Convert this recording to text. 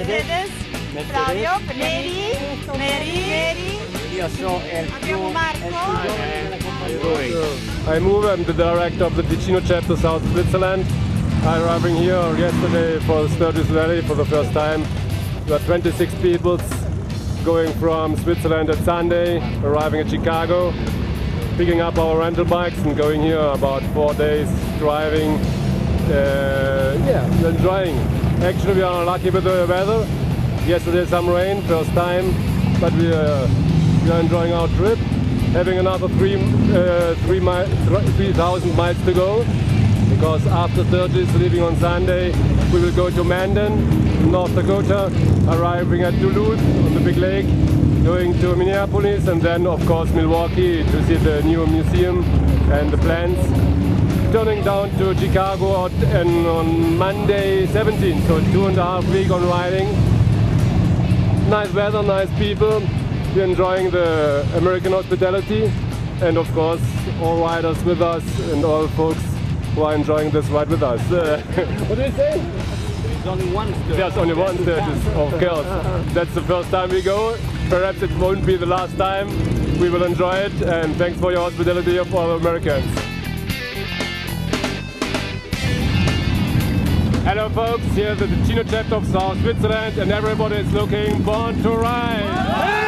Mercedes, Flavio, Neri, Io so abbiamo Marco. I move, I'm the director of the Ticino chapter South Switzerland. I'm arriving here yesterday for the Sturgis Rally for the first time. We are 26 people going from Switzerland at Sunday, arriving at Chicago, picking up our rental bikes and going here about 4 days driving. We're enjoying. Actually, we are lucky with the weather. Yesterday some rain, first time, but we are enjoying our trip. Having another 3,000 miles to go, because after Sturgis, leaving on Sunday, we will go to Mandan, North Dakota, arriving at Duluth on the big lake, going to Minneapolis, and then of course Milwaukee to see the new museum and the plants. Turning down to Chicago and on Monday 17th, so 2.5 weeks on riding. Nice weather, nice people. We're enjoying the American hospitality, and of course all riders with us and all folks who are enjoying this ride with us. What do you say? There's only one Sturgis. There's only one Sturgis, of course. That's the first time we go. Perhaps it won't be the last time. We will enjoy it, and thanks for your hospitality of all Americans. Hello folks, here's the Ticino chapter of South Switzerland, and everybody is looking born to ride.